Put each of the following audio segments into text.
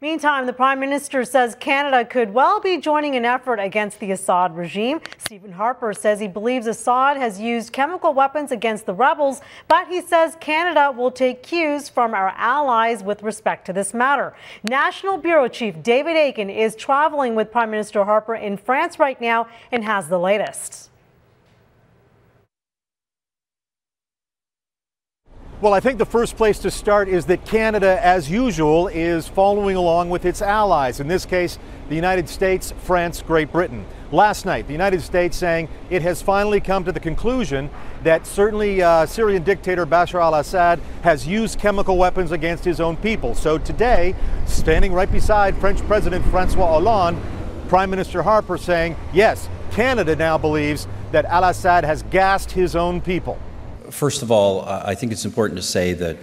Meantime, the Prime Minister says Canada could well be joining an effort against the Assad regime. Stephen Harper says he believes Assad has used chemical weapons against the rebels, but he says Canada will take cues from our allies with respect to this matter. National Bureau Chief David Akin is traveling with Prime Minister Harper in France right now and has the latest. Well, I think the first place to start is that Canada, as usual, is following along with its allies. In this case, the United States, France, Great Britain. Last night, the United States saying it has finally come to the conclusion that certainly Syrian dictator Bashar al-Assad has used chemical weapons against his own people. So today, standing right beside French President Francois Hollande, Prime Minister Harper saying, yes, Canada now believes that al-Assad has gassed his own people. First of all, I think it's important to say that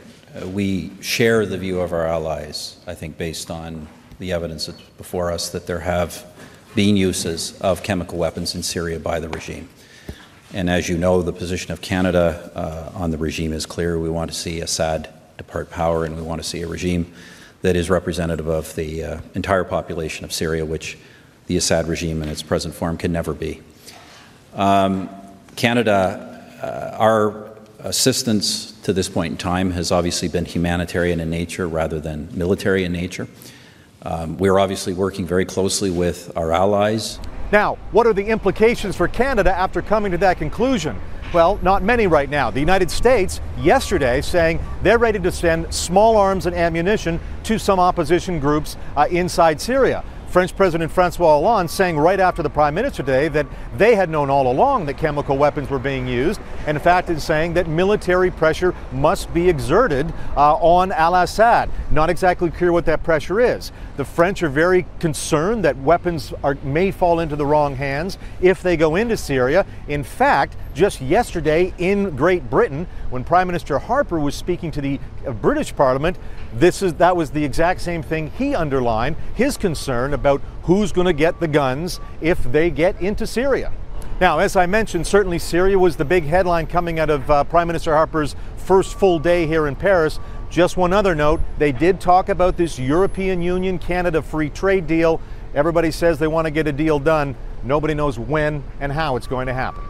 we share the view of our allies, I think based on the evidence that's before us, that there have been uses of chemical weapons in Syria by the regime. And as you know, the position of Canada on the regime is clear. We want to see Assad depart power, and we want to see a regime that is representative of the entire population of Syria, which the Assad regime in its present form can never be. Canada, our assistance to this point in time has obviously been humanitarian in nature rather than military in nature. We're obviously working very closely with our allies. Now, what are the implications for Canada after coming to that conclusion? Well, not many right now. The United States yesterday saying they're ready to send small arms and ammunition to some opposition groups inside Syria. French President Francois Hollande saying right after the Prime Minister today that they had known all along that chemical weapons were being used, and in fact is saying that military pressure must be exerted on al-Assad. Not exactly clear what that pressure is. The French are very concerned that weapons may fall into the wrong hands if they go into Syria. In fact, just yesterday in Great Britain, when Prime Minister Harper was speaking to the British Parliament, that was the exact same thing he underlined, his concern about who's going to get the guns if they get into Syria. Now, as I mentioned, certainly Syria was the big headline coming out of Prime Minister Harper's first full day here in Paris. Just one other note, they did talk about this European Union-Canada free trade deal. Everybody says they want to get a deal done. Nobody knows when and how it's going to happen.